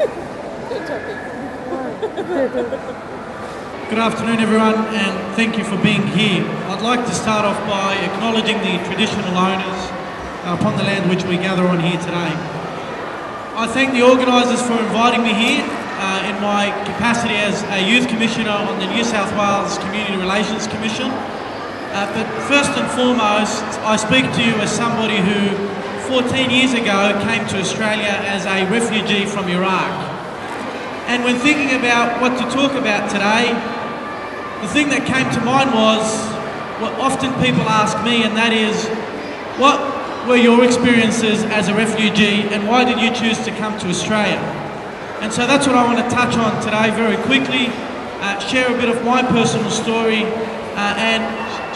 Good afternoon everyone, and thank you for being here. I'd like to start off by acknowledging the traditional owners upon the land which we gather on here today. I thank the organisers for inviting me here in my capacity as a Youth Commissioner on the New South Wales Community Relations Commission. But first and foremost, I speak to you as somebody who 14 years ago came to Australia as a refugee from Iraq. And when thinking about what to talk about today, the thing that came to mind was what often people ask me, and that is, what were your experiences as a refugee and why did you choose to come to Australia? And so that's what I want to touch on today very quickly, share a bit of my personal story and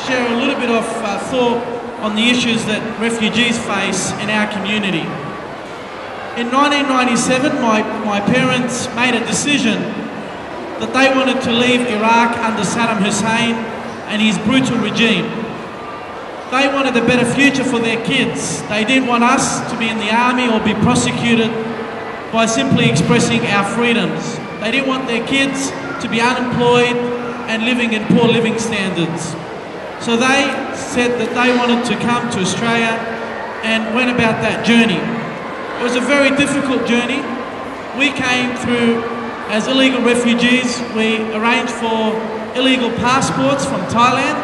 share a little bit of thought on the issues that refugees face in our community. In 1997, my parents made a decision that they wanted to leave Iraq under Saddam Hussein and his brutal regime. They wanted a better future for their kids. They didn't want us to be in the army or be prosecuted by simply expressing our freedoms. They didn't want their kids to be unemployed and living in poor living standards. So they said that they wanted to come to Australia and went about that journey. It was a very difficult journey. We came through as illegal refugees. We arranged for illegal passports from Thailand.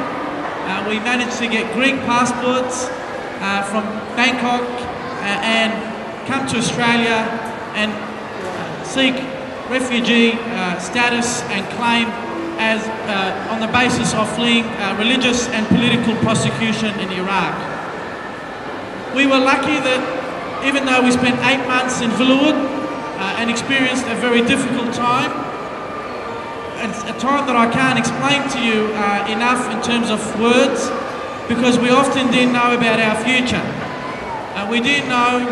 We managed to get Greek passports from Bangkok and come to Australia and seek refugee status and claim as on the basis of fleeing religious and political prosecution in Iraq. We were lucky that even though we spent 8 months in Villawood and experienced a very difficult time, a time that I can't explain to you enough in terms of words, because we often didn't know about our future. We didn't know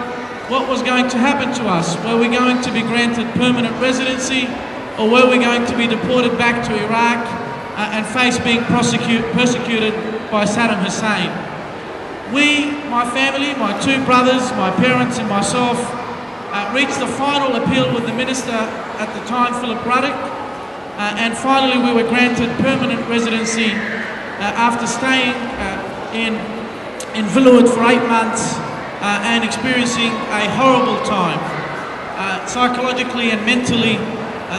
what was going to happen to us. Were we going to be granted permanent residency, or were we going to be deported back to Iraq and face being persecuted by Saddam Hussein? We, my family, my 2 brothers, my parents and myself, reached the final appeal with the Minister at the time, Philip Ruddock, and finally we were granted permanent residency after staying in Villawood for 8 months and experiencing a horrible time. Psychologically and mentally,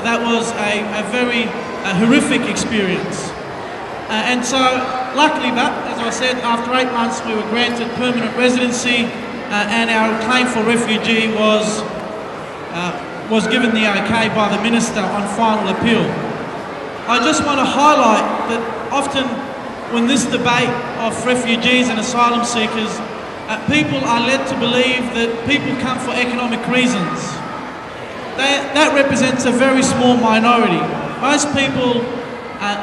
that was a very horrific experience. And so, luckily, but as I said, after 8 months we were granted permanent residency and our claim for refugee was given the okay by the Minister on final appeal. I just want to highlight that often when this debate of refugees and asylum seekers, people are led to believe that people come for economic reasons. That represents a very small minority. Most people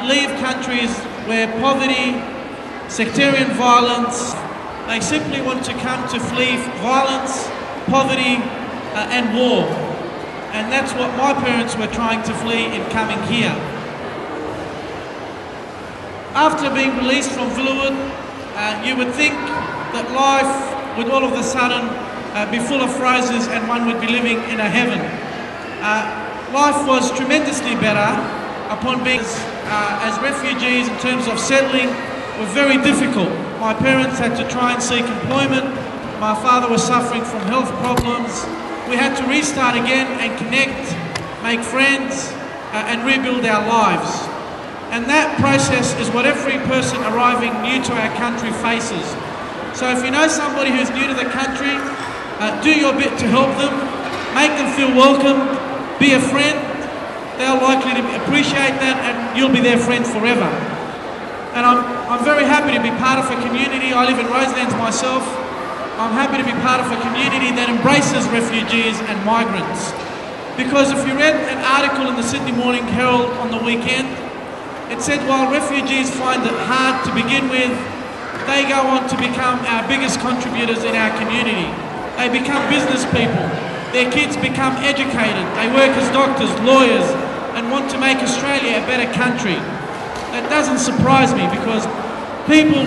leave countries where poverty, sectarian violence, they simply want to come to flee violence, poverty and war. And that's what my parents were trying to flee in coming here. After being released from Villawood, you would think that life would all of a sudden be full of roses and one would be living in a heaven. Life was tremendously better upon being as refugees in terms of settling were very difficult. My parents had to try and seek employment. My father was suffering from health problems. We had to restart again and connect, make friends and rebuild our lives. And that process is what every person arriving new to our country faces. So if you know somebody who's new to the country, do your bit to help them, make them feel welcome, be a friend. They're likely to appreciate that and you'll be their friend forever. And I'm very happy to be part of a community. I live in Roselands myself. I'm happy to be part of a community that embraces refugees and migrants. Because if you read an article in the Sydney Morning Herald on the weekend, it said while refugees find it hard to begin with, they go on to become our biggest contributors in our community. They become business people. Their kids become educated. They work as doctors, lawyers, and want to make Australia a better country. That doesn't surprise me because people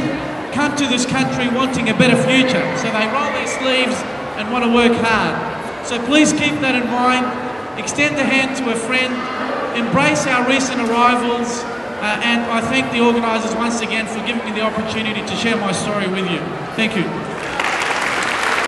come to this country wanting a better future. So they roll their sleeves and want to work hard. So please keep that in mind. extend a hand to a friend, embrace our recent arrivals, and I thank the organisers once again for giving me the opportunity to share my story with you. Thank you.